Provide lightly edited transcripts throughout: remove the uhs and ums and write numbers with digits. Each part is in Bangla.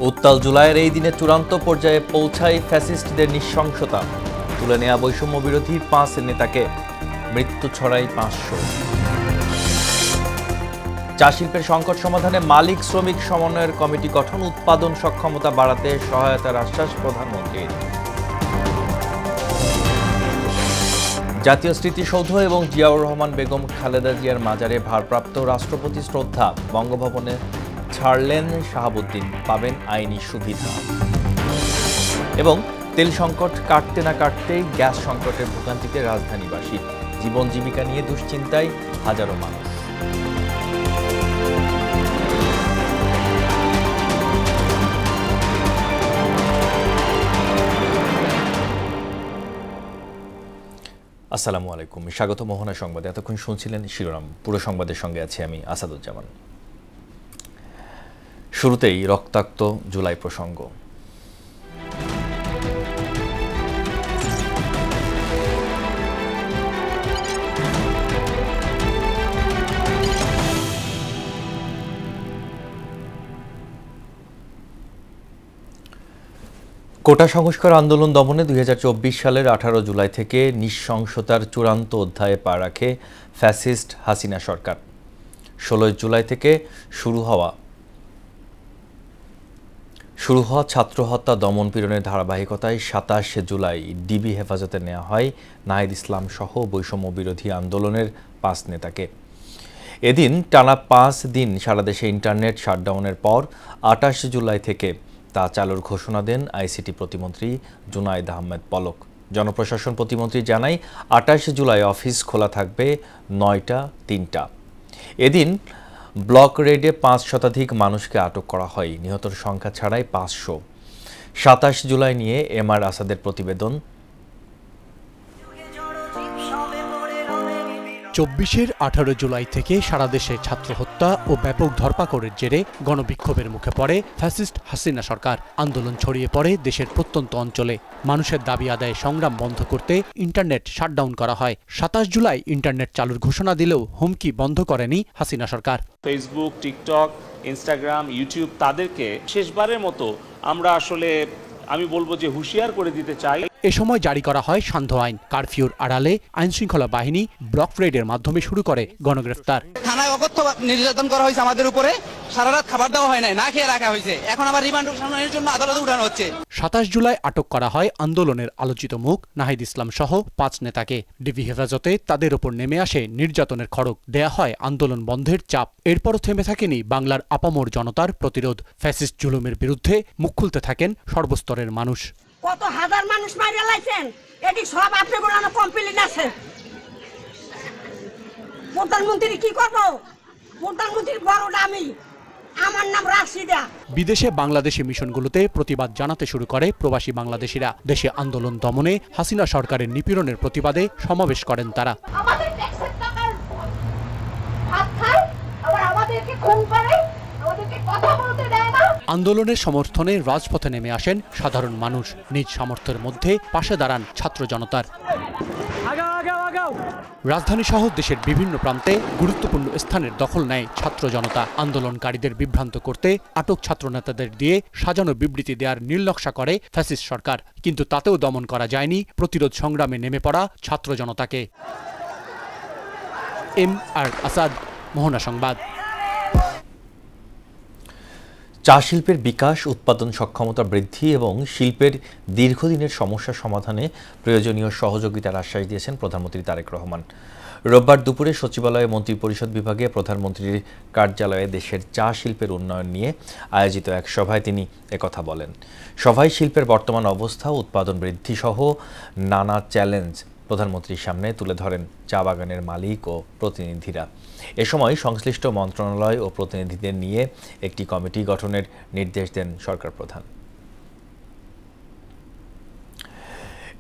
উত্তাল জুলাইয়ের এই দিনে চূড়ান্ত পর্যায়ে পৌঁছায় ফ্যাসিস্টদের নৃশংসতা। তুলে নেয়া বৈষম্য বিরোধী 5 নেতাকে, মৃত্যু ছড়ায় 500। চা শিল্পের সংকট সমাধানে মালিক শ্রমিক সমন্বয়ের কমিটি গঠন, উৎপাদন সক্ষমতা বাড়াতে সহায়তার আশ্বাস প্রধানমন্ত্রীর। জাতীয় স্মৃতিসৌধ এবং জিয়াউর রহমান বেগম খালেদা জিয়ার মাজারে ভারপ্রাপ্ত রাষ্ট্রপতি শ্রদ্ধা। বঙ্গভবনে ছাড়লেন শাহাবুদ্দিন, পাবেন আইনি সুবিধা। এবং তেল সংকট কাটতে না কাটতেই গ্যাস সংকটের ভোগান্তিতে রাজধানীবাসী, জীবন জীবিকা নিয়ে দুশ্চিন্তায় হাজারো মানুষ। আসসালামু আলাইকুম, স্বাগত মোহনা সংবাদে। এতক্ষণ শুনছিলেন শিরোনাম, পুরো সংবাদের সঙ্গে আছি আমি আসাদুজ্জামান। শুরুতেই রক্তাক্ত জুলাই প্রসঙ্গ। কোটা সংস্কার আন্দোলন দমনে 2024 সালের 18 জুলাই থেকে নৃশংসতার চূড়ান্ত অধ্যায়ে পা রাখে ফ্যাসিস্ট হাসিনা সরকার। 16 জুলাই থেকে শুরু হওয়া ছাত্র হত্যা দমন পীড়নের ধারাবাহিকতায় 27 জুলাই ডিবি হেফাজতে নেওয়া হয় নাহিদ ইসলাম সহ বৈষম্য বিরোধী আন্দোলনের 5 নেতাকে। এদিন টানা 5 দিন সারা দেশে ইন্টারনেট শাটডাউনের পর 28 জুলাই থেকে তা চালুর ঘোষণা দেন আইসিটি প্রতিমন্ত্রী জুনায়েদ আহমেদ পলক। জনপ্রশাসন প্রতিমন্ত্রী জানায় 28 জুলাই অফিস খোলা থাকবে 9টা 3টা। এদিন ব্লক রেডে 5 শতাধিক মানুষকে আটক করা হয়, নিহতের সংখ্যা ছাড়াই 500। 27 জুলাই নিয়ে এমআর আসাদের প্রতিবেদন। 18 জুলাই থেকে সারা দেশে ছাত্র হত্যা ও ব্যাপক ধরপাকড়ের জেরে গণবিক্ষোভের মুখে পড়ে ফ্যাসিস্ট হাসিনা সরকার। আন্দোলন ছড়িয়ে পড়ে দেশের প্রত্যন্ত অঞ্চলে। মানুষের দাবি আদায়ে সংগ্রাম বন্ধ করতে ইন্টারনেট শাটডাউন করা হয়। 27 জুলাই ইন্টারনেট চালুর ঘোষণা দিলেও হুমকি বন্ধ করেনি হাসিনা সরকার। ফেসবুক, টিকটক, ইনস্টাগ্রাম, ইউটিউব তাদেরকে শেষবারের মতো আমরা আমি বলবো যে হুঁশিয়ার করে দিতে চাই। এ সময় জারি করা হয় সান্ধ্য আইন। কারফিউর আড়ালে আইনশৃঙ্খলা বাহিনী ব্লক রেডের মাধ্যমে শুরু করে গণগ্রেফতার। থানায় অকথ্য নির্যাতন করা হয়েছে আমাদের উপরে, সারা রাত খাবার দেওয়া হয় নাই, না খেয়ে রাখা হয়েছে, এখন আবার রিমান্ড শুনানির জন্য আদালতে উঠানো হচ্ছে। 27 জুলাই আটক করা হয় আন্দোলনের আলোচিত মুখ নাহিদ ইসলাম সহ 5 নেতাকে। ডিবি হেফাজতে তাদের ওপর নেমে আসে নির্যাতনের খড়গ, দেয়া হয় আন্দোলন বন্ধের চাপ। এরপরও থেমে থাকেনি বাংলার আপামর জনতার প্রতিরোধ। ফ্যাসিস্ট জুলুমের বিরুদ্ধে মুখ খুলতে থাকেন সর্বস্তরের মানুষ। কত হাজার মানুষ মারিয়া লাইছেন, এটি সব আপনি বলানো কমপ্লিট আছে। প্রধানমন্ত্রী কি করব? প্রধানমন্ত্রীর বড় আমি, আমার নাম রাশিদা। বিদেশে বাংলাদেশি মিশনগুলোতে প্রতিবাদ জানাতে শুরু করে প্রবাসী বাংলাদেশিরা। দেশে আন্দোলন দমনে হাসিনা সরকারের নিপীড়নের প্রতিবাদে সমাবেশ করেন তারা। আমাদের ট্যাক্সের টাকার ভাত খায়, আবার আমাদেরকে খুন করে, আমাদেরকে কথা বলতে দেয় না। আন্দোলনের সমর্থনে রাজপথে নেমে আসেন সাধারণ মানুষ। নিজ সামর্থ্যের মধ্যে পাশে দাঁড়ান ছাত্র জনতার। রাজধানী সহ দেশের বিভিন্ন প্রান্তে গুরুত্বপূর্ণ স্থানের দখল নেয় ছাত্র জনতা। আন্দোলনকারীদের বিভ্রান্ত করতে আটক ছাত্র নেতাদের দিয়ে সাজানো বিবৃতি দেওয়ার নীলনকশা করে ফ্যাসিস্ট সরকার। কিন্তু তাতেও দমন করা যায়নি প্রতিরোধ সংগ্রামে নেমে পড়া ছাত্র জনতাকে। এমআর আসাদ, মোহনা সংবাদ। চা শিল্পের বিকাশ, উৎপাদন সক্ষমতা বৃদ্ধি এবং শিল্পের দীর্ঘদিনের সমস্যা সমাধানে প্রয়োজনীয় সহযোগিতার আশ্বাস দিয়েছেন প্রধানমন্ত্রী তারেক রহমান। রোববার দুপুরে সচিবালয়ে মন্ত্রিপরিষদ বিভাগে প্রধানমন্ত্রীর কার্যালয়ে দেশের চা শিল্পের উন্নয়ন নিয়ে আয়োজিত এক সভায় তিনি একথা বলেন। সভায় শিল্পের বর্তমান অবস্থা, উৎপাদন বৃদ্ধি সহ নানা চ্যালেঞ্জ প্রধানমন্ত্রীর সামনে তুলে ধরেন চা বাগানের মালিক ও প্রতিনিধিরা। এ সময় সংশ্লিষ্ট মন্ত্রণালয় ও প্রতিনিধিদের নিয়ে একটি কমিটি গঠনের নির্দেশ দেন সরকার প্রধান।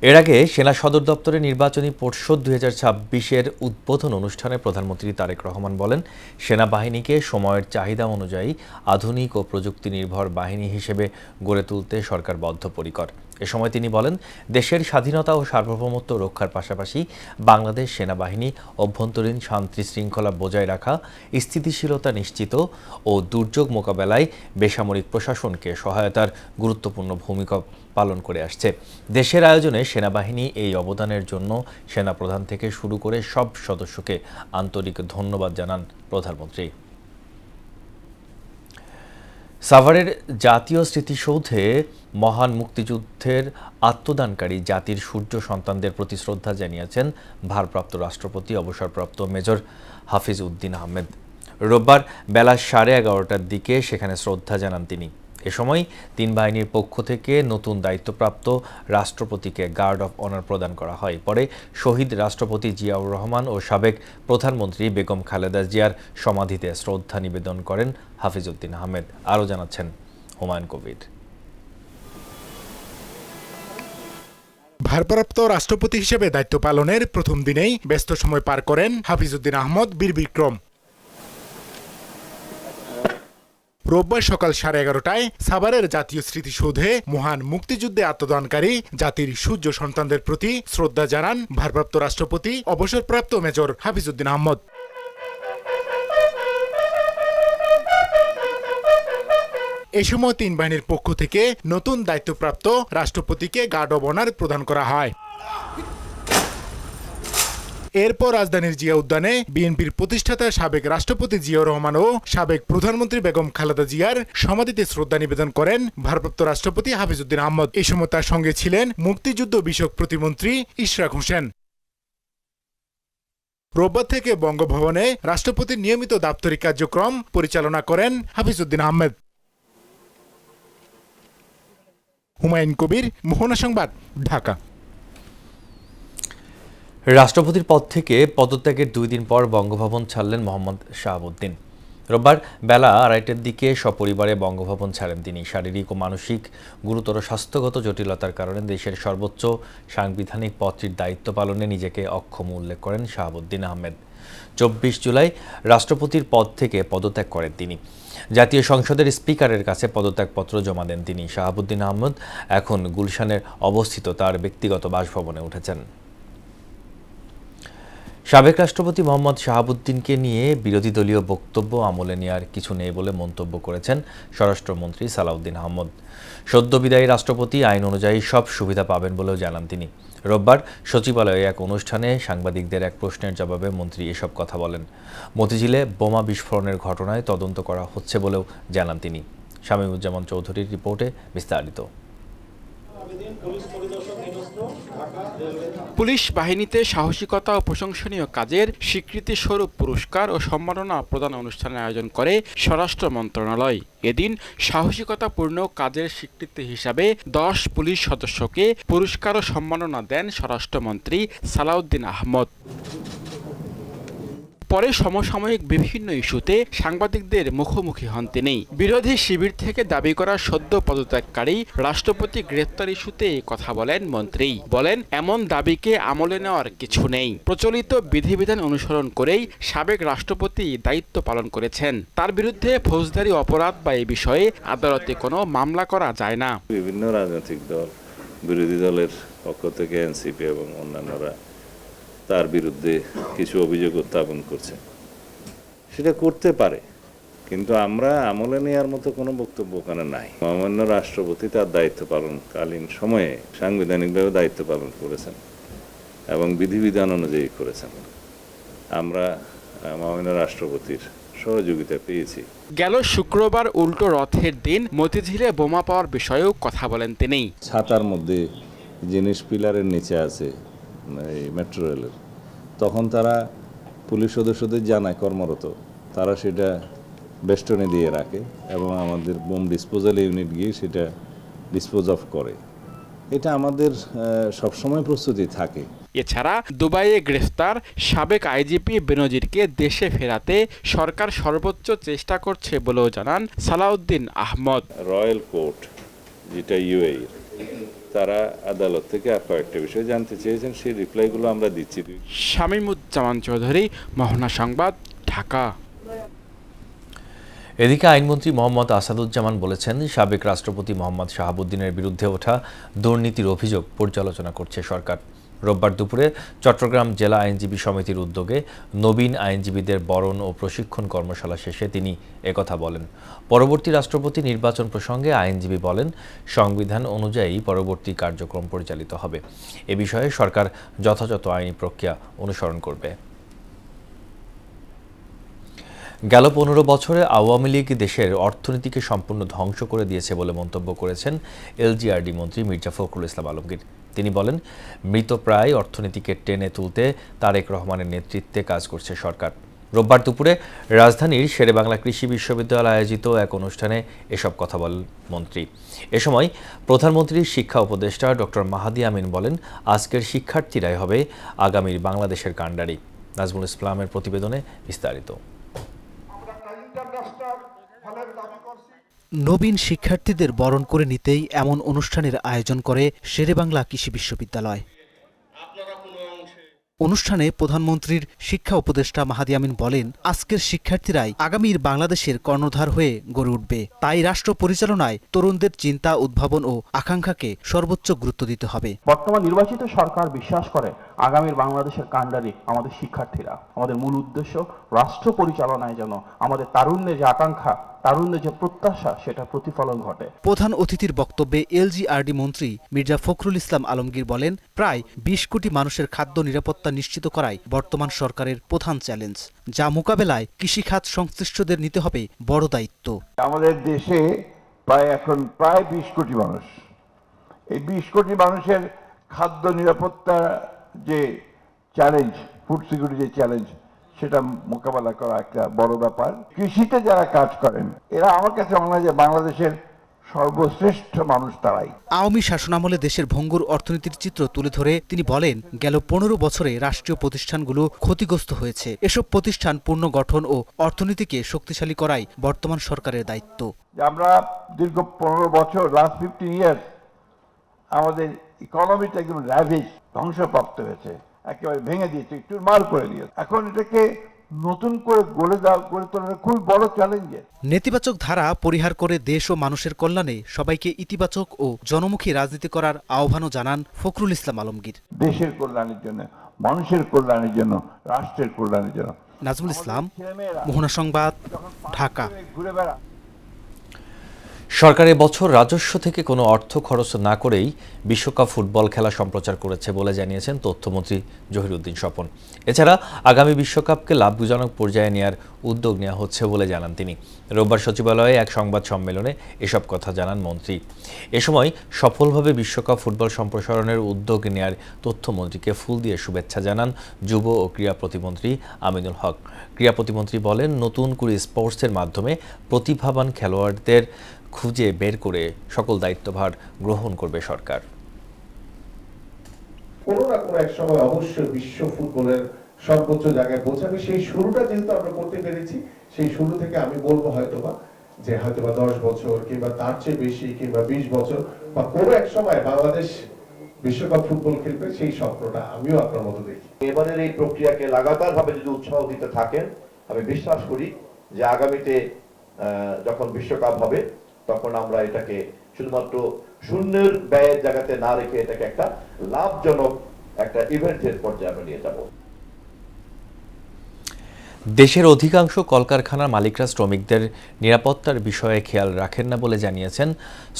এর আগে সেনা সদর দপ্তরে নির্বাচনী পর্ষদ 2026-এর উদ্বোধন অনুষ্ঠানে প্রধানমন্ত্রী তারেক রহমান বলেন, সেনাবাহিনীকে সময়ের চাহিদা অনুযায়ী আধুনিক ও প্রযুক্তি নির্ভর বাহিনী হিসেবে গড়ে তুলতে সরকার বদ্ধপরিকর। এ সময় তিনি বলেন, দেশের স্বাধীনতা ও সার্বভৌমত্ব রক্ষার পাশাপাশি বাংলাদেশ সেনাবাহিনী অভ্যন্তরীণ শান্তি শৃঙ্খলা বজায় রাখা, স্থিতিশীলতা নিশ্চিত ও দুর্যোগ মোকাবেলায় বেসামরিক প্রশাসনকে সহায়তার গুরুত্বপূর্ণ ভূমিকা পালন করে আসছে। দেশের আয়োজনে সেনাবাহিনী এই অবদানের জন্য সেনাপ্রধান থেকে শুরু করে সব সদস্যকে আন্তরিক ধন্যবাদ জানান প্রধানমন্ত্রী। সাভারের জাতীয় স্মৃতিসৌধে মহান মুক্তিযুদ্ধের আত্মদানকারী জাতির সূর্য সন্তানদের প্রতি শ্রদ্ধা জানিয়েছেন ভারপ্রাপ্ত রাষ্ট্রপতি অবসরপ্রাপ্ত মেজর হাফিজ উদ্দিন আহমেদ। রোববার বেলা 11:30টার দিকে সেখানে শ্রদ্ধা জানান তিনি। এ সময় তিন বাহিনীর পক্ষ থেকে নতুন দায়িত্বপ্রাপ্ত রাষ্ট্রপতিকে গার্ড অফ অনার প্রদান করা হয়। পরে শহীদ রাষ্ট্রপতি জিয়াউর রহমান ও সাবেক প্রধানমন্ত্রী বেগম খালেদা জিয়ার সমাধিতে শ্রদ্ধা নিবেদন করেন হাফিজ উদ্দিন আহমেদ। আরও জানাচ্ছেন হুমায়ুন কবির। ভারপ্রাপ্ত রাষ্ট্রপতি হিসেবে দায়িত্ব পালনের প্রথম দিনেই ব্যস্ত সময় পার করেন হাফিজ উদ্দিন আহমদ বীর বিক্রম। রোববার সকাল 11:30টায় সাভারের জাতীয় স্মৃতিসৌধে মহান মুক্তিযুদ্ধে আত্মদানকারী জাতির সূর্য সন্তানদের প্রতি শ্রদ্ধা জানান ভারপ্রাপ্ত রাষ্ট্রপতি অবসরপ্রাপ্ত মেজর হাফিজ উদ্দিন আহমদ। এ সময় তিন বাহিনীর পক্ষ থেকে নতুন দায়িত্বপ্রাপ্ত রাষ্ট্রপতিকে গার্ড অব অনার প্রদান করা হয়। এরপর রাজধানীর জিয়া উদ্যানে বিএনপির প্রতিষ্ঠাতা সাবেক রাষ্ট্রপতি জিয়াউর রহমান ও সাবেক প্রধানমন্ত্রী বেগম খালেদা জিয়ার সমাধিতে শ্রদ্ধা নিবেদন করেন ভারপ্রাপ্ত রাষ্ট্রপতি হাফিজ উদ্দিন আহমদ। এই সময় তার সঙ্গে ছিলেন মুক্তিযুদ্ধ বিষয়ক প্রতিমন্ত্রী ইশরাক হোসেন। রোববার থেকে বঙ্গভবনে রাষ্ট্রপতির নিয়মিত দাপ্তরিক কার্যক্রম পরিচালনা করেন হাফিজ উদ্দিন আহমেদ। হুমায়ুন কবির, মোহনা সংবাদ, ঢাকা। রাষ্ট্রপতির পদ থেকে পদত্যাগের 2 দিন পর বঙ্গভবন ছাড়লেন মোহাম্মদ শাহাবুদ্দিন। রোববার বেলা 2:30টার দিকে সপরিবারে বঙ্গভবন ছাড়েন তিনি। শারীরিক ও মানসিক গুরুতর স্বাস্থ্যগত জটিলতার কারণে দেশের সর্বোচ্চ সাংবিধানিক পদটির দায়িত্ব পালনে নিজেকে অক্ষম উল্লেখ করেন শাহাবুদ্দিন আহমেদ। 24 জুলাই রাষ্ট্রপতির পদ থেকে পদত্যাগ করেন তিনি। জাতীয় সংসদের স্পিকারের কাছে পদত্যাগপত্র জমা দেন তিনি। শাহাবুদ্দিন আহমেদ এখন গুলশানের অবস্থিত তার ব্যক্তিগত বাসভবনে উঠেছেন। সাবেক রাষ্ট্রপতি মোহাম্মদ শাহাবুদ্দিনকে নিয়ে বিরোধী দলীয় বক্তব্য আমলে নেওয়ার কিছু নেই বলে মন্তব্য করেছেন স্বরাষ্ট্রমন্ত্রী সালাউদ্দিন আহমদ। সদ্য বিদায়ী রাষ্ট্রপতি আইন অনুযায়ী সব সুবিধা পাবেন বলেও জানান তিনি। রোববার সচিবালয়ে এক অনুষ্ঠানে সাংবাদিকদের এক প্রশ্নের জবাবে মন্ত্রী এসব কথা বলেন। মতিঝিলে বোমা বিস্ফোরণের ঘটনায় তদন্ত করা হচ্ছে বলেও জানান তিনি। শামীমুজ্জামান চৌধুরীর রিপোর্টে বিস্তারিত। পুলিশ বাহিনীতে সাহসিকতা ও প্রশংসনীয় কাজের স্বীকৃতি স্বরূপ পুরস্কার ও সম্মাননা প্রদান অনুষ্ঠানের আয়োজন করে স্বরাষ্ট্র মন্ত্রণালয়। এদিন সাহসিকতাপূর্ণ কাজের স্বীকৃতি হিসাবে 10 পুলিশ সদস্যকে পুরস্কার ও সম্মাননা দেন স্বরাষ্ট্রমন্ত্রী সালাউদ্দিন আহমদ। পরে সমসাময়িক বিভিন্ন ইস্যুতে সাংবাদিকদের মুখোমুখি হন তিনি। বিরোধী শিবির থেকে দাবি করা সদ্য পদত্যাগকারী রাষ্ট্রপতি গ্রেপ্তার ইস্যুতে কথা বলেন মন্ত্রী। বলেন, এমন দাবিকে আমলে নেওয়ার কিছু নেই। প্রচলিত বিধিবিধান অনুসরণ করেই সাবেক রাষ্ট্রপতি দায়িত্ব পালন করেছেন। তার বিরুদ্ধে ফৌজদারি অপরাধ বা এই বিষয়ে আদালতে কোনো মামলা করা যায় না। বিভিন্ন রাজনৈতিক দল, বিরোধী দলের পক্ষ থেকে এনসিপি এবং অন্যান্যরা তার বিরুদ্ধে কিছু অভিযোগ উত্থাপন করছে, সেটা করতে পারে, কিন্তু আমরা আমলে নেওয়ার মতো কোনো বক্তব্য ওখানে নাই। মহামান্য রাষ্ট্রপতি তার দায়িত্ব পালনকালীন সময়ে সাংবিধানিকভাবে দায়িত্ব পালন করেছেন এবং বিধিবিধান অনুযায়ী করেছেন। আমরা মহামান্য রাষ্ট্রপতির সহযোগিতা পেয়েছি। গেল শুক্রবার উল্টো রথের দিন মতিঝিলে বোমা পাওয়ার বিষয়েও কথা বলেন তিনি। ছাতার মধ্যে জিনিস পিলারের নিচে আছে এই মেট্রো রেলের, তখন তারা পুলিশ সদস্যদের জানায় কর্মরত, তারা সেটা বেষ্টনী দিয়ে রাখে এবং আমাদের বোম ডিসপোজাল ইউনিট গিয়ে সেটা ডিসপোজ অফ করে। এটা আমাদের সবসময় প্রস্তুতি থাকে। এছাড়া দুবাইয়ে গ্রেফতার সাবেক আইজিপি বেনজিরকে দেশে ফেরাতে সরকার সর্বোচ্চ চেষ্টা করছে বলেও জানান সালাউদ্দিন আহমদ। রয়্যাল কোর্ট, যেটা ইউএইর, তারা আদালত থেকে আর কয়েকটা বিষয় জানতে চেয়েছেন, সেই রিপ্লাইগুলো আমরা দিচ্ছি। শামীমুজ্জামান চৌধুরী, মোহনা সংবাদ, ঢাকা। এদিকে আইনমন্ত্রী মোহাম্মদ আসাদুজ্জামান বলেছেন, সাবেক রাষ্ট্রপতি মোহাম্মদ শাহাবুদ্দিনের বিরুদ্ধে ওঠা দুর্নীতির অভিযোগ পর্যালোচনা করছে সরকার। রোববার দুপুরে চট্টগ্রাম জেলা আইনজীবী সমিতির উদ্যোগে নবীন আইনজীবীদের বরণ ও প্রশিক্ষণ কর্মশালা শেষে তিনি একথা বলেন। পরবর্তী রাষ্ট্রপতি নির্বাচন প্রসঙ্গে আইনজীবী বলেন, সংবিধান অনুযায়ী পরবর্তী কার্যক্রম পরিচালিত হবে। এ বিষয়ে সরকার যথাযথ আইনি প্রক্রিয়া অনুসরণ করবে। গেল ১৫ বছরে আওয়ামী লীগ দেশের অর্থনীতিকে সম্পূর্ণ ধ্বংস করে দিয়েছে বলে মন্তব্য করেছেন এলজিআরডি মন্ত্রী মির্জা ফখরুল ইসলাম আলমগীর। তিনি বলেন, মৃতপ্রায় অর্থনীতিকে টেনে তুলতে তারেক রহমানের নেতৃত্বে কাজ করছে সরকার। রোববার দুপুরে রাজধানীর শেরেবাংলা কৃষি বিশ্ববিদ্যালয়ে আয়োজিত এক অনুষ্ঠানে এসব কথা বলেন মন্ত্রী। এ সময় প্রধানমন্ত্রীর শিক্ষা উপদেষ্টা ডক্টর মাহাদি আমিন বলেন, আজকের শিক্ষার্থীরাই হবে আগামীর বাংলাদেশের কাণ্ডারি। নাজমুল ইসলামের প্রতিবেদনে বিস্তারিত। নবীন শিক্ষার্থীদের বরণ করে নিতেই এমন অনুষ্ঠানের আয়োজন করে শেরেবাংলা কৃষি বিশ্ববিদ্যালয়। অনুষ্ঠানে প্রধানমন্ত্রীর শিক্ষা উপদেষ্টা মাহাদি আমিন বলেন, আজকের শিক্ষার্থীরাই আগামীর বাংলাদেশের কর্ণধার হয়ে গড়ে উঠবে। তাই রাষ্ট্র পরিচালনায় তরুণদের চিন্তা, উদ্ভাবন ও আকাঙ্ক্ষাকে সর্বোচ্চ গুরুত্ব দিতে হবে। বর্তমান নির্বাচিত সরকার বিশ্বাস করে আগামীর বাংলাদেশের কাণ্ডারি আমাদের শিক্ষার্থীরা। আমাদের মূল উদ্দেশ্য রাষ্ট্র পরিচালনায় যেন আমাদের তারুণ্যের যে আকাঙ্ক্ষা, তারুণ্যের যে প্রত্যাশা, সেটা প্রতিফলন ঘটে। প্রধান অতিথির বক্তব্যে এলজিআরডি মন্ত্রী মির্জা ফখরুল ইসলাম আলমগীর বলেন, প্রায় ২০ কোটি মানুষের খাদ্য নিরাপত্তা নিশ্চিত করাই বর্তমান সরকারের প্রধান চ্যালেঞ্জ, যা মোকাবেলায় কৃষিখাত সংশ্লিষ্টদের নিতে হবে বড় দায়িত্ব। আমাদের দেশে এখন প্রায় ২০ কোটি মানুষ। এই ২০ কোটি মানুষের খাদ্য নিরাপত্তা যে চ্যালেঞ্জ, ফুড সিকিউরিটি যে চ্যালেঞ্জ, সেটা মোকাবেলা করা একটা বড় ব্যাপার। কৃষিতে যারা কাজ করেন, এরা আমার কাছে মনে হয় যে বাংলাদেশের সর্বশ্রেষ্ঠ মানুষ তারাই। আওয়ামী শাসনামলে দেশের ভঙ্গুর অর্থনীতির চিত্র তুলে ধরে তিনি বলেন, গেল ১৫ বছরে রাষ্ট্রীয় প্রতিষ্ঠানগুলো ক্ষতিগ্রস্ত হয়েছে। এসব প্রতিষ্ঠান পুনর্গঠন ও অর্থনীতিকে শক্তিশালী করাই বর্তমান সরকারের দায়িত্ব। আমরা দীর্ঘ ১৫ বছর, লাস্ট 15 ইয়ার্স, আমাদের ইকোনমিটা একদম র্যাভিশ, ধ্বংসপ্রাপ্ত হয়েছে, একেবারে ভেঙে দিয়েছে, একটু মার করে দিয়েছে। এখন এটাকে নতুন করে গড়ে তোলা খুব বড় চ্যালেঞ্জের। নেতিবাচক ধারা পরিহার করে দেশ ও মানুষের কল্যাণে সবাইকে ইতিবাচক ও জনমুখী রাজনীতি করার আহ্বানও জানান ফখরুল ইসলাম আলমগীর। দেশের কল্যাণের জন্য, মানুষের কল্যাণের জন্য, রাষ্ট্রের কল্যাণের জন্য। নাজমুল ইসলাম, মোহনা সংবাদ, ঢাকা। ঘুরে বেড়া সরকার এবছর রাজস্ব থেকে কোনো অর্থ খরচ না করেই বিশ্বকাপ ফুটবল খেলা সম্প্রচার করেছে বলে জানিয়েছেন তথ্যমন্ত্রী জহিরুদ্দিন স্বপন। এছাড়া আগামী বিশ্বকাপকে লাভজনক পর্যায়ে নেওয়ার উদ্যোগ নেওয়া হচ্ছে বলে জানান তিনি। রোববার সচিবালয়ে এক সংবাদ সম্মেলনে এসব কথা জানান মন্ত্রী। এ সময় সফলভাবে বিশ্বকাপ ফুটবল সম্প্রসারণের উদ্যোগ নেওয়ার তথ্যমন্ত্রীকে ফুল দিয়ে শুভেচ্ছা জানান যুব ও ক্রীড়া প্রতিমন্ত্রী আমিনুল হক। ক্রীড়া প্রতিমন্ত্রী বলেন, নতুন করে স্পোর্টসের মাধ্যমে প্রতিভাবান খেলোয়াড়দের খুঁজে বের করে সকল দায়িত্বভার গ্রহণ করবে সরকার। কোনো না কোনো এক সময় অবশ্যই বিশ্ব ফুটবলের সর্বোচ্চ জায়গায় পৌঁছাবে। সেই শুরুটা যেহেতু আমরা করতে পেরেছি, সেই শুরু থেকে আমি বলবো হয়তোবা 10 বছর কিংবা তার চেয়ে বেশি কিংবা 20 বছর বা কোনো এক সময় বাংলাদেশ বিশ্বকাপ ফুটবল খেলবে, সেই স্বপ্নটা আমিও আপনার মতো দেখি। এবারের এই প্রক্রিয়াকে লাগাতার ভাবে যদি উৎসাহ দিতে থাকেন, আমি বিশ্বাস করি যে আগামীতে যখন বিশ্বকাপ হবে তখন আমরা এটাকে শুধুমাত্র শূন্যের ব্যয়ের জায়গাতে না রেখে এটাকে একটা লাভজনক একটা ইভেন্টের পর্যায়ে আমরা নিয়ে যাব। দেশের অধিকাংশ কলকারখানার মালিকরা শ্রমিকদের নিরাপত্তার বিষয়ে খেয়াল রাখেন না বলে জানিয়েছেন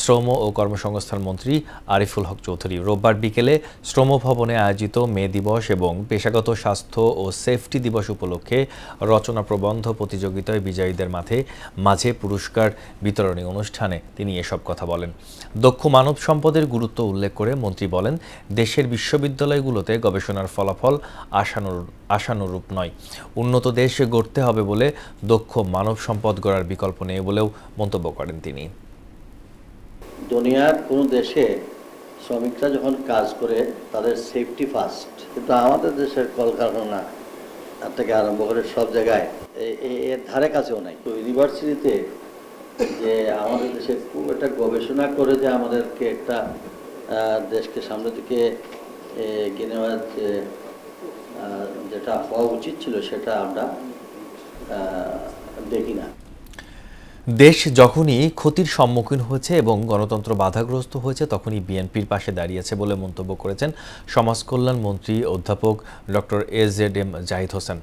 শ্রম ও কর্মসংস্থান মন্ত্রী আরিফুল হক চৌধুরী। রোববার বিকেলে শ্রম ভবনে আয়োজিত মে দিবস এবং পেশাগত স্বাস্থ্য ও সেফটি দিবস উপলক্ষে রচনা প্রবন্ধ প্রতিযোগিতায় বিজয়ীদের মাঝে পুরস্কার বিতরণী অনুষ্ঠানে তিনি এসব কথা বলেন। দক্ষ মানব সম্পদের গুরুত্ব উল্লেখ করে মন্ত্রী বলেন, দেশের বিশ্ববিদ্যালয়গুলোতে গবেষণার ফলাফল আশানুরূপ নয়। উন্নত দেশ গড়তে হবে বলে দক্ষ মানব সম্পদ গড়ার বিকল্প নেই বলেও মন্তব্য করেন তিনি। দুনিয়ার কোনো দেশে শ্রমিকরা যখন কাজ করে তাদের সেফটি ফার্স্ট, কিন্তু আমাদের দেশের কলকারখানা থেকে আরম্ভ করে সব জায়গায় এর ধারে কাছেও নাই। তো ইউনিভার্সিটিতে যে আমাদের দেশে খুব একটা গবেষণা করে যে আমাদেরকে একটা দেশকে সামনের দিকে এগিয়ে নেওয়ার যেটা হওয়া উচিত ছিল সেটা আমরা দেখি না। দেশ যখনই ক্ষতির সম্মুখীন হয়েছে এবং গণতন্ত্র বাধাগ্রস্ত হয়েছে তখনই বিএনপির পাশে দাঁড়িয়েছে বলে মন্তব্য করেছেন সমাজ কল্যাণ মন্ত্রী অধ্যাপক ডক্টর AZM জাহিদ হোসেন।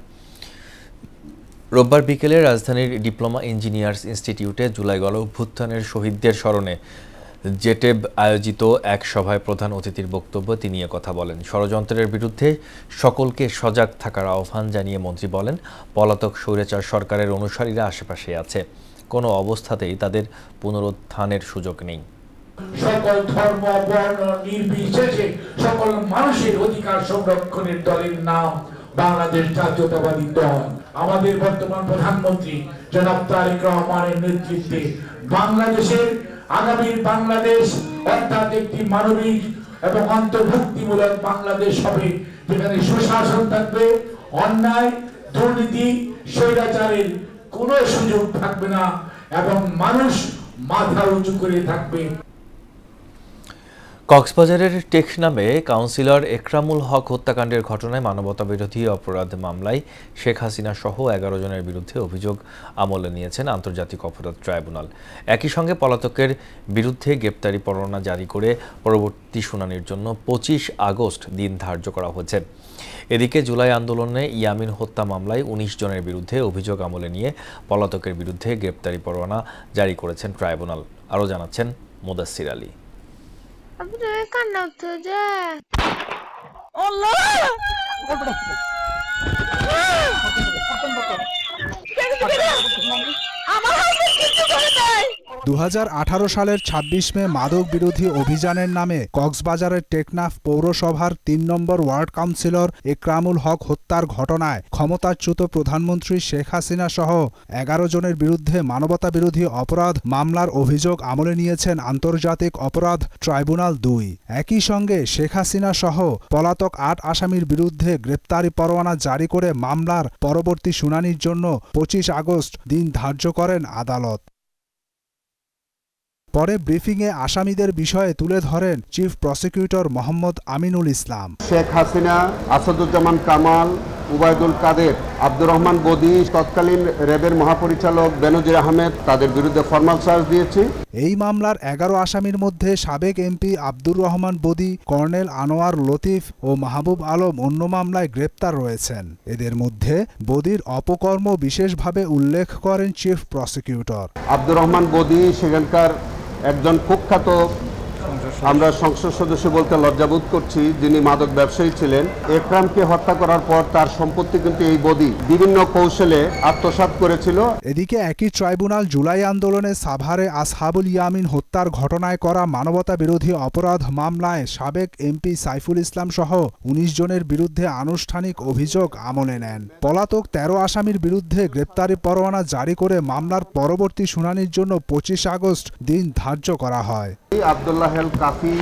রোববার বিকেলে রাজধানীর ডিপ্লোমা ইঞ্জিনিয়ার্স ইনস্টিটিউটে জুলাই গণঅভ্যুত্থানের শহীদদের স্মরণে জেটেব আয়োজিত এক সভায় প্রধান অতিথির বক্তব্যে তিনি কথা বলেন। ষড়যন্ত্রের বিরুদ্ধে সকলকে সজাগ থাকার আহ্বান জানিয়ে মন্ত্রী বলেন, পলাতক স্বৈরাচার সরকারের অনুসারীরা আশেপাশে আছে, কোনো অবস্থাতেই তাদের পুনরুত্থানের সুযোগ নেই। সকল ধর্ম বর্ণ নির্বিশেষে সকল মানুষের অধিকার সংরক্ষণের দলের নাম বাংলাদেশ জাতীয়তাবাদী দল। আমাদের বর্তমান প্রধানমন্ত্রী জনাব তারেক রহমানের নেতৃত্বে বাংলাদেশের আগামীর বাংলাদেশ অর্থাৎ একটি মানবিক এবং অন্তর্ভুক্তিমূলক বাংলাদেশ হবে, যেখানে সুশাসন থাকবে, অন্যায় দুর্নীতি স্বৈরাচারের কোনো সুযোগ থাকবে না এবং মানুষ মাথা উঁচু করে থাকবে। কক্সবাজারের টেকনামে কাউন্সিলর একরামুল হক হত্যাকাণ্ডের ঘটনায় মানবতাবিরোধী অপরাধ মামলায় শেখ হাসিনা সহ 11 জনের বিরুদ্ধে অভিযোগ আমলে নিয়েছেন আন্তর্জাতিক অপরাধ ট্রাইব্যুনাল। একই সঙ্গে পলাতকের বিরুদ্ধে গ্রেপ্তারি পরোয়ানা জারি করে পরবর্তী শুনানির জন্য 25 আগস্ট দিন ধার্য করা হয়েছে। এদিকে জুলাই আন্দোলনে ইয়ামিন হত্যা মামলায় 19 জনের বিরুদ্ধে অভিযোগ আমলে নিয়ে পলাতকের বিরুদ্ধে গ্রেপ্তারি পরোয়ানা জারি করেছেন ট্রাইব্যুনাল। আরও জানাচ্ছেন মুদাসসির আলী। সালের ২৬ মে মাদক বিরোধী অভিযানের নামে কক্সবাজারের টেকনাফ পৌরসভার ৩ নম্বর ওয়ার্ড কাউন্সিলর একরামুল হক হত্যার ঘটনায় ক্ষমতাচ্যুত প্রধানমন্ত্রী শেখ হাসিনা সহ 11 জনের বিরুদ্ধে মানবতাবিরোধী অপরাধ মামলার অভিযোগ আমলে নিয়েছেন আন্তর্জাতিক অপরাধ ট্রাইব্যুনাল ২। একই সঙ্গে শেখ হাসিনা সহ পলাতক ৮ আসামির বিরুদ্ধে গ্রেপ্তারি পরোয়ানা জারি করে মামলার পরবর্তী শুনানির জন্য 25 আগস্ট দিন ধার্য করেন আদালত। পরে ব্রিফিংয়ে আসামিদের বিষয়ে তুলে ধরেন চিফ প্রসিকিউটর মোহাম্মদ আমিনুল ইসলাম। শেখ হাসিনা, আসাদুজ্জামান কামাল, উবায়দুল কাদের, আব্দুর রহমান বদি, তৎকালীন র্যাবের মহাপরিচালক বেনজির আহমেদ, তাদের বিরুদ্ধে ফরমাল চার্জ দিয়েছি। এই মামলার 11 আসামির মধ্যে সাবেক এমপি আব্দুর রহমান বদি, কর্নেল আনোয়ার লতিফ ও মাহবুব আলম অন্য মামলায় গ্রেপ্তার রয়েছেন। এদের মধ্যে বদির অপকর্ম বিশেষভাবে উল্লেখ করেন চিফ প্রসিকিউটর। আব্দুর রহমান বদি সেখানকার একজন কুখ্যাত, আমরা সংসদ সদস্য বলতে লজ্জাবোধ করছি, যিনি মাদক ব্যবসায়ী ছিলেন। একরামকে হত্যা করার পর তার সম্পত্তি কিন্তু এই বদি বিভিন্ন কৌশলে আত্মসাৎ করেছিল। এদিকে একই ট্রাইব্যুনাল জুলাই আন্দোলনে সাভারে আসহাবুল ইয়ামিন হত্যার ঘটনায় করা মানবতা বিরোধী অপরাধ মামলায় সাবেক এমপি সাইফুল ইসলাম সহ 19 জনের বিরুদ্ধে আনুষ্ঠানিক অভিযোগ আমলে নেন। পলাতক 13 আসামির বিরুদ্ধে গ্রেপ্তারি পরোয়ানা জারি করে মামলার পরবর্তী শুনানির জন্য 25 আগস্ট দিন ধার্য করা হয়। আব্দুল্লাহ এল কাফি,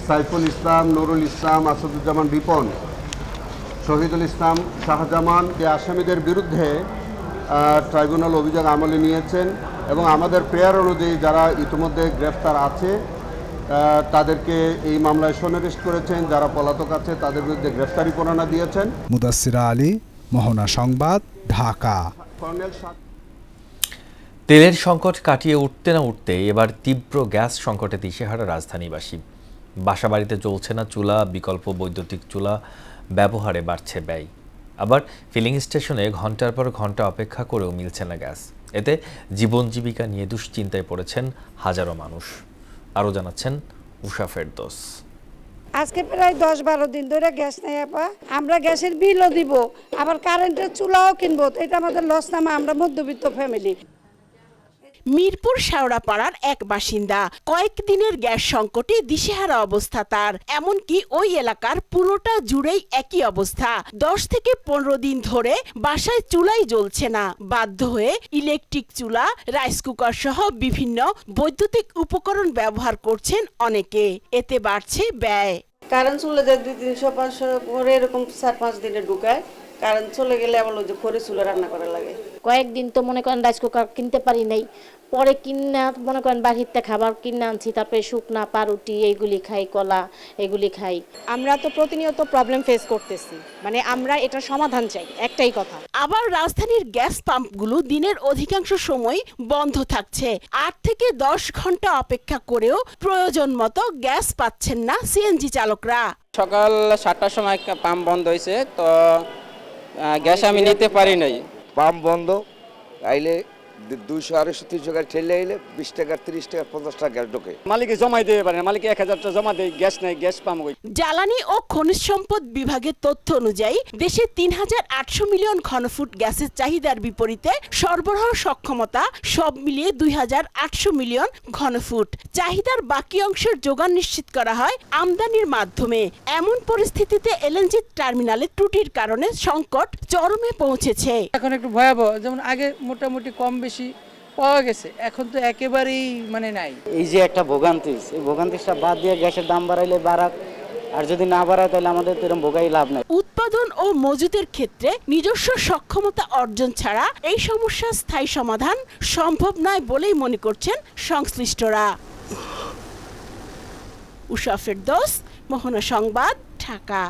সাইফুল ইসলাম, নুরুল ইসলাম, আসাদুজ্জামান রিপন, শহীদুল ইসলাম, শাহজামান যে আসামিদের বিরুদ্ধে ট্রাইব্যুনাল অভিযোগ আমলে নিয়েছেন এবং আমাদের প্রেয়ার অনুযায়ী যারা ইতিমধ্যে গ্রেফতার আছে তাদেরকে এই মামলায় সন্নিবেষ্ট করেছেন। যারা পলাতক আছে তাদের বিরুদ্ধে গ্রেফতারি পরোয়ানা দিয়েছেন। মুদাসসির আলী, মোহনা সংবাদ, ঢাকা। তেলের সংকট কাটিয়ে উঠতে না উঠতে এবার তীব্র গ্যাস সংকটে দিশেহারা রাজধানীবাসী। বাসাবাড়িতে চলছে না চুলা, বিকল্প বৈদ্যুতিক চুলা ব্যবহারে বাড়ছে ব্যয়। আবার ফিলিং স্টেশনে ঘন্টার পর ঘন্টা অপেক্ষা করেও মিলছে না গ্যাস। এতে জীবন জীবিকা নিয়ে দুশ্চিন্তায় পড়েছেন হাজারো মানুষ। আরও জানাচ্ছেন উষা ফেরদৌস। আজকে প্রায় 10-12 দিন ধরে গ্যাস নেই আপা। আমরা গ্যাসের বিলও দিব, আবার কারেন্টের চুলাও কিনবো। এটা আমাদের লস নামা, আমরা মধ্যবিত্ত ফ্যামিলি। মিরপুর শেওড়াপাড়ার এক বাসিন্দা কয়েকদিনের গ্যাস সংকটে দিশেহারা অবস্থা তার। এমনকি ওই এলাকার পুরোটা জুড়েই একই অবস্থা। 10 থেকে 15 দিন ধরে বাসায় চুলাই জ্বলছে না। বাধ্য হয়ে ইলেকট্রিক চুলা, রাইস কুকার সহ বিভিন্ন বৈদ্যুতিক উপকরণ ব্যবহার করছেন অনেকে। এতে বাড়ছে ব্যয়। কারেন্ট চলে যায় 200-300-500 করে, এরকম 4-5 দিনে ঢুকায়। কারেন্ট চলে গেলে আবার যে খড়ি চুলা রান্না করা লাগে। কয়েকদিন তো মনে করেন রাইস কুকার কিনতে পারি নাই, পরে কিনা মনে করেন বাহিরতে খাবার কিনে আনছি, তারপরে শুকনা পাউরুটি এইগুলি খাই, কলা এগুলি খাই। আমরা তো প্রতিনিয়ত প্রবলেম ফেস করতেছি, মানে আমরা এটা সমাধান চাই, একটাই কথা। আবার রাজধানীর গ্যাস পাম্পগুলো দিনের অধিকাংশ সময় বন্ধ থাকছে। 8 থেকে 10 ঘন্টা অপেক্ষা করেও প্রয়োজন মতো গ্যাস পাচ্ছেন না সিএনজি চালকরা। সকাল 7টার সময় পাম্প বন্ধ হয়েছে, তো গ্যাস আমি নিতে পারি নাই। পাম্প বন্ধ আইলে 200-250 টাকা ঠেলে আইলে 20 টাকা 30 টাকা 50 টাকা গ্যাস ঢোকে। মালিকে জমাই দিতে পারে না, মালিকে 1000 টাকা জমা দেয়, গ্যাস নাই, গ্যাস পাম্প। জ্বালানি ও খনিজ সম্পদ বিভাগের তথ্য অনুযায়ী দেশে 3800 মিলিয়ন ঘনফুট গ্যাসের চাহিদার বিপরীতে সরবরাহ সক্ষমতা সব মিলিয়ে 2800 মিলিয়ন ঘনফুট। চাহিদার বাকি অংশের যোগান নিশ্চিত করা হয় আমদানির মাধ্যমে। এমন পরিস্থিতিতে এলএনজি টার্মিনালে ত্রুটির কারণে সংকট চরমে পৌঁছেছে। এখন একটু ভয়াবহ, যেমন আগে মোটামুটি কম বেশি পাওয়া গেছে, এখন তো একেবারেই মানে নাই। এই যে একটা ভোগান্তিস, এই ভোগান্তিসটা বাদ দিয়ে গ্যাসের দাম বাড়াইলে বাড়াক, আর যদি না বাড়ায় তাহলে আমাদের তো এরকম ভোগাই লাভ নাই। উৎপাদন ও মজুদের ক্ষেত্রে নিজস্ব সক্ষমতা অর্জন ছাড়া এই সমস্যার স্থায়ী সমাধান সম্ভব নয় বলেই মনে করছেন সংশ্লিষ্টরা। উষা ফেরদৌস, মোহনা সংবাদ, ঢাকা।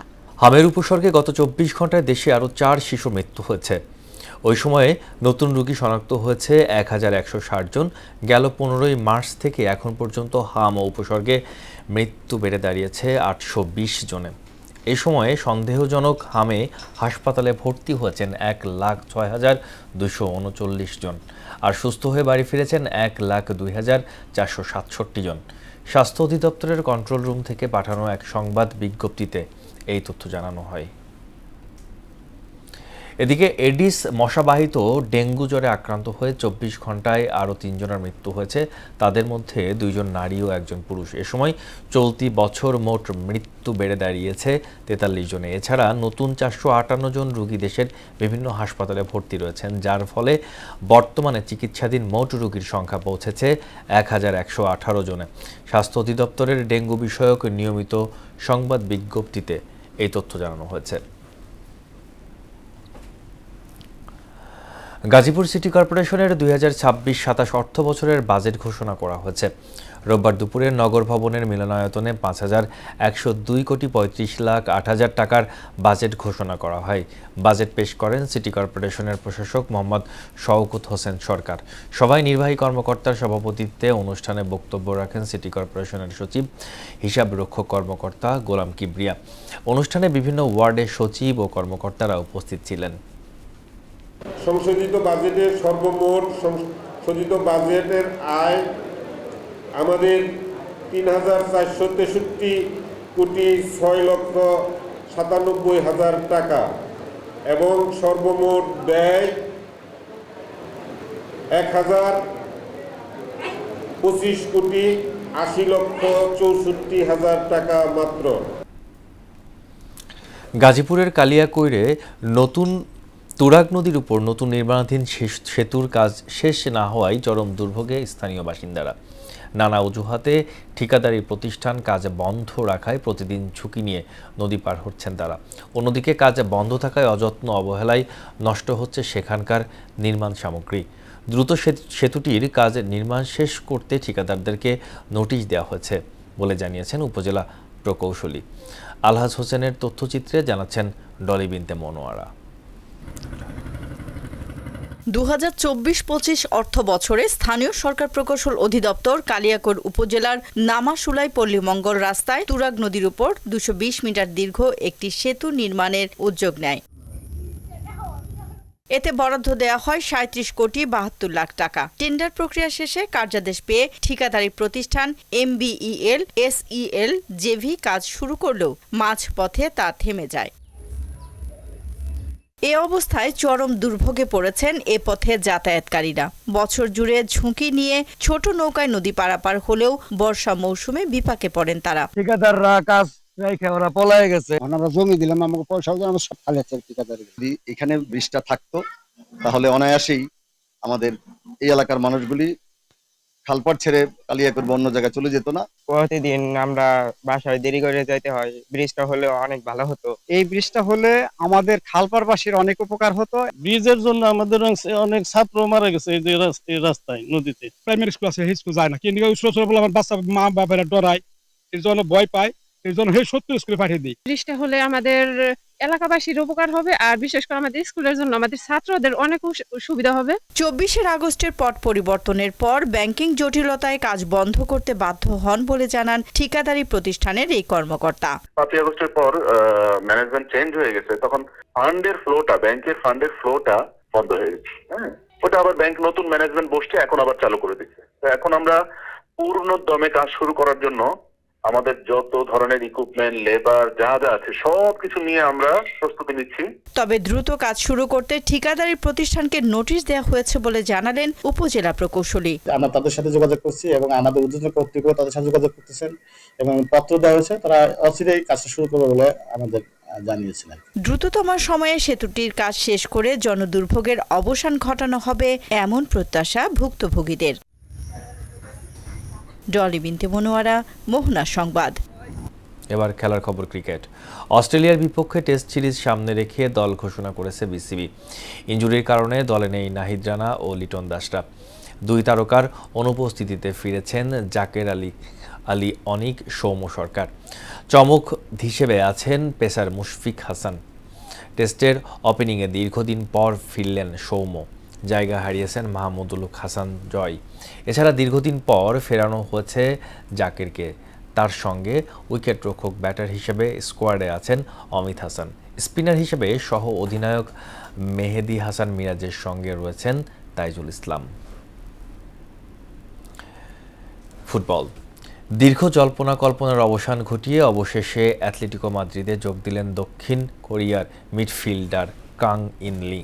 হামের উপসর্গে গত 24 ঘন্টায় দেশে আরও 4 শিশুর মৃত্যু হয়েছে। ওই সময়ে নতুন রোগী শনাক্ত হয়েছে 1160 জন। গেল 15ই মার্চ থেকে এখন পর্যন্ত হাম ও উপসর্গে মৃত্যু বেড়ে দাঁড়িয়েছে 820 জনে। এই সময়ে সন্দেহজনক হামে হাসপাতালে ভর্তি হয়েছেন 1,06,239 জন, আর সুস্থ হয়ে বাড়ি ফিরেছেন 1,02,467 জন। স্বাস্থ্য অধিদপ্তরের কন্ট্রোল রুম থেকে পাঠানো এক সংবাদ বিজ্ঞপ্তিতে এই তথ্য জানানো হয়। এদিকে এডিস মশাবাহিত ডেঙ্গু জ্বরে আক্রান্ত হয়ে 24 ঘন্টায় আরও 3 জনের মৃত্যু হয়েছে। তাদের মধ্যে 2 জন নারী ও 1 জন পুরুষ। এ সময় চলতি বছর মোট মৃত্যু বেড়ে দাঁড়িয়েছে 43 জনে। এছাড়া নতুন 458 জন রোগী দেশের বিভিন্ন হাসপাতালে ভর্তি রয়েছেন, যার ফলে বর্তমানে চিকিৎসাধীন মোট রোগীর সংখ্যা পৌঁছেছে 1118 জনে। স্বাস্থ্য অধিদপ্তরের ডেঙ্গু বিষয়ক নিয়মিত সংবাদ বিজ্ঞপ্তিতে এই তথ্য জানানো হয়েছে। গাজীপুর সিটি কর্পোরেশনের 2026-27 অর্থ বছরের বাজেট ঘোষণা করা হয়েছে। রোববার দুপুরে নগর ভবনের মিলনায়তনে 5,102,35,08,000 টাকার বাজেট ঘোষণা করা হয়। বাজেট পেশ করেন সিটি কর্পোরেশনের প্রশাসক মোহাম্মদ শওকত হোসেন সরকার। সভায় নির্বাহী কর্মকর্তার সভাপতিত্বে অনুষ্ঠানে বক্তব্য রাখেন সিটি কর্পোরেশনের সচিব হিসাব রক্ষক কর্মকর্তা গোলাম কিবরিয়া। অনুষ্ঠানে বিভিন্ন ওয়ার্ডের সচিব ও কর্মকর্তারা উপস্থিত ছিলেন। সংশোধিত বাজেটের সর্বমোট সংশোধিত বাজেটের আয় আমাদের 3,463,06,97,000 টাকা এবং সর্বমোট ব্যয় 1,025,80,64,000 টাকা মাত্র। গাজীপুরের কালিয়াকৈরে নতুন তুরাগ নদীর উপর নতুন নির্মাণাধীন সেতুর কাজ শেষ না হওয়ায় চরম দুর্ভোগে স্থানীয় বাসিন্দারা। নানা অজুহাতে ঠিকাদারি প্রতিষ্ঠান কাজ বন্ধ রাখায় প্রতিদিন ঝুঁকি নিয়ে নদী পার হচ্ছেন তারা। অন্যদিকে কাজ বন্ধ থাকায় অযত্ন অবহেলায় নষ্ট হচ্ছে সেখানকার নির্মাণ সামগ্রী। দ্রুত সেতুটির কাজ নির্মাণ শেষ করতে ঠিকাদারদেরকে নোটিশ দেওয়া হয়েছে বলে জানিয়েছেন উপজেলা প্রকৌশলী। আলহাজ হোসেনের তথ্যচিত্রে জানাচ্ছেন ডলি বিনতে মনোয়ারা। 2024-25 অর্থ বছরে স্থানীয় সরকার প্রকৌশল অধিদপ্তর কালিয়াকৈর উপজেলার নামাশুলাই পল্লীমঙ্গল রাস্তায় তুরাগ নদীর উপর 220 মিটার দীর্ঘ একটি সেতু নির্মাণের উদ্যোগ নেয়। এতে বরাদ্দ দেওয়া হয় 37,72,00,000 টাকা। টেন্ডার প্রক্রিয়া শেষে কার্যাদেশ পেয়ে ঠিকাদারি প্রতিষ্ঠান MBEL SEL জেভি কাজ শুরু করলেও মাঝপথে তা থেমে যায়। এ অবস্থায় চরম দুর্ভোগে পড়েছেন এ পথে যাতায়াতকারীরা। বছর জুড়ে ঝুঁকি নিয়ে ছোট নৌকায় নদী পারাপার হলেও বর্ষা মৌসুমে বিপাকে পড়েন তারা। ঠিকাদাররা কাজ ওরা পলায় গেছে, আমরা জমি দিলাম, আমাকে পয়সা আমরা সব খালি আছে ঠিকাদার। যদি এখানে ব্রিজটা থাকতো তাহলে অনায়াসেই আমাদের এই এলাকার মানুষগুলি খালপাড় ছেড়ে কালিয়াকৈর অন্য জায়গায় চলে যেত না। প্রতিদিন আমরা বাসায় দেরি করে যেতে হয়, ব্রিজটা হলে অনেক ভালো হতো। এই ব্রিজটা হলে আমাদের খালপাড়বাসীর অনেক উপকার হতো। ব্রিজের জন্য আমাদের অনেক ছাত্র মারা গেছে এই যে রাস্তায় নদীতে। প্রাইমারি স্কুল আছে, স্কুল যায় না, কিন্তু আমার বাচ্চা মা বাবারা ডরায়, এর জন্য ভয় পায়, এর জন্য 70 স্কুলে পাঠিয়ে দিই। ব্রিজটা হলে আমাদের এলাকাবাসীর উপকার হবে, আর বিশেষ করে আমাদের স্কুলের জন্য আমাদের ছাত্রদের অনেক সুবিধা হবে। 24 আগস্টের পট পরিবর্তনের পর ব্যাংকিং জটিলতায় কাজ বন্ধ করতে বাধ্য হন বলে জানান ঠিকাদারি প্রতিষ্ঠানের এই কর্মকর্তা। 5 আগস্টের পর ম্যানেজমেন্ট চেঞ্জ হয়ে গেছে, তখন ব্যাংকের ফান্ডের ফ্লোটা বন্ধ হয়ে গেছে। হ্যাঁ, ওটা আবার ব্যাংক নতুন ম্যানেজমেন্ট বসছে, এখন আবার চালু করে দিচ্ছে। এখন আমরা পূর্ণ দমে কাজ শুরু করার জন্য আমাদের যত ধরনের ইকুইপমেন্ট, লেবার যা যা আছে সবকিছু নিয়ে আমরা প্রস্তুতি নিচ্ছি। তবে দ্রুত কাজ শুরু করতে ঠিকাদারি প্রতিষ্ঠানকে নোটিশ দেওয়া হয়েছে বলে জানালেন উপজেলা প্রকৌশলী। আমরা তাদের সাথে যোগাযোগ করছি এবং আমাদের ঊর্ধ্বতন কর্তৃপক্ষ তাদের সাথে যোগাযোগ করতেছেন এবং পত্র দেওয়া হয়েছে, তারা অচিরেই কাজটা শুরু করবে বলে আমাদের জানিয়েছিলেন। দ্রুততম সময়ে সেতুটির কাজ শেষ করে জনদুর্ভোগের অবসান ঘটানো হবে এমন প্রত্যাশা ভুক্তভোগীদের। ডলি বিনতে মনোয়ারা, মোহনা সংবাদ। এবার খেলার খবর ক্রিকেট। অস্ট্রেলিয়ার বিপক্ষে টেস্ট সিরিজ সামনে রেখে দল ঘোষণা করেছে বিসিবি। ইনজুরির কারণে দলে নেই নাহিদ রানা ও লিটন দাসরা। 2 তারকার অনুপস্থিতিতে ফিরেছেন জাকের আলী অনিক, সৌম্য সরকার। চমক হিসেবে আছেন পেসার মুশফিক হাসান। টেস্টের ওপেনিংয়ে দীর্ঘদিন পর ফিরলেন সৌম্য, জায়গা হারিয়েছেন মাহমুদুল হাসান জয়। এছাড়া দীর্ঘদিন পর ফেরানো হয়েছে জাকেরকে। তার সঙ্গে উইকেটরক্ষক ব্যাটার হিসেবে স্কোয়াডে আছেন অমিত হাসান। স্পিনার হিসেবে সহ অধিনায়ক মেহেদী হাসান মিরাজের সঙ্গে রয়েছেন তাইজুল ইসলাম। ফুটবল। দীর্ঘ জল্পনা কল্পনার অবসান ঘটিয়ে অবশেষে অ্যাটলেটিকো মাদ্রিদে যোগ দিলেন দক্ষিণ কোরিয়ার মিডফিল্ডার কাং ইন-লি।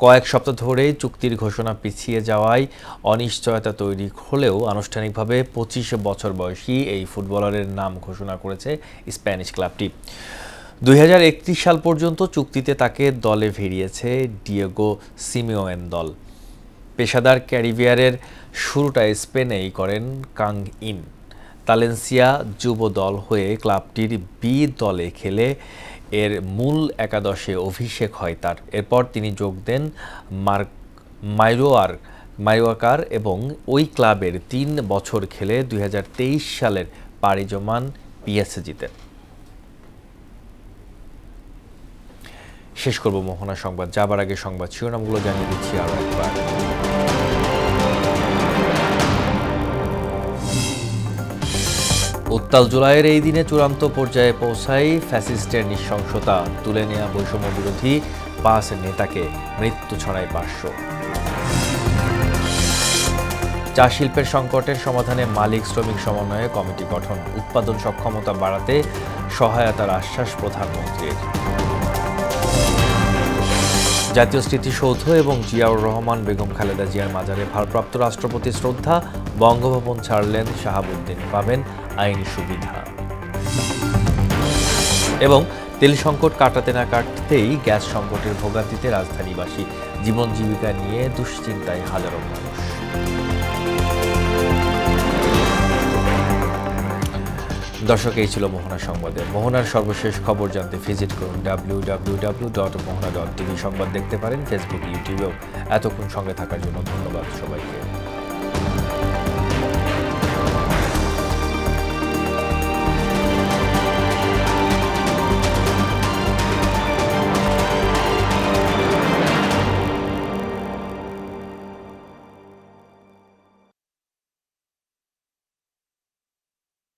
কয়েক সপ্তাহ ধরে চুক্তির ঘোষণা পিছিয়ে যাওয়ায় অনিশ্চয়তা তৈরি হলেও আনুষ্ঠানিকভাবে 25 বছর বয়সী এই ফুটবলারের নাম ঘোষণা করেছে স্প্যানিশ ক্লাবটি। 2031 সাল পর্যন্ত চুক্তিতে তাকে দলে ভিড়িয়েছে ডিয়েগো সিমিওয়েন দল। পেশাদার ক্যারিবিয়ারের শুরুটা স্পেনেই করেন কাং ইন। তালেন্সিয়া যুব দল হয়ে ক্লাবটির বি দলে খেলে এর মূল একাদশে অভিষেক হয় তার। এরপর তিনি যোগ দেন মায়োরকার এবং ওই ক্লাবের 3 বছর খেলে 2023 সালের পাড়ি জমান পিএসজিতে। শেষ করব মোহনা সংবাদ। যাবার আগে সংবাদ শিরোনামগুলো জানিয়ে দিচ্ছি আরও একবার। উত্তাল জুলাইয়ের এই দিনে চূড়ান্ত পর্যায়ে পৌঁছায় ফ্যাসিস্টের নৃশংসতা। তুলে নেওয়া বৈষম্য বিরোধী 5 নেতাকে মৃত্যু ছড়ায় 500। চা শিল্পের সংকটের সমাধানে মালিক শ্রমিক সমন্বয়ে কমিটি গঠন। উৎপাদন সক্ষমতা বাড়াতে সহায়তার আশ্বাস প্রধানমন্ত্রীর। জাতীয় স্মৃতিসৌধ এবং জিয়াউর রহমান বেগম খালেদা জিয়ার মাজারে ভারপ্রাপ্ত রাষ্ট্রপতি শ্রদ্ধা। বঙ্গভবন ছাড়লেন শাহাবুদ্দিন, পাবেন আইনি সুবিধা। এবং তেল সংকট কাটাতে না কাটতেই গ্যাস সংকটের ভোগান্তিতে রাজধানীবাসী। জীবন জীবিকা নিয়ে দুশ্চিন্তায় হাজারো মানুষ। দর্শক, এই ছিল মোহনা সংবাদে। মোহনার সর্বশেষ খবর জানতে ভিজিট করুন www.mohana.tv। সংবাদ দেখতে পারেন ফেসবুক, ইউটিউবেও। এতক্ষণ সঙ্গে থাকার জন্য ধন্যবাদ সবাইকে।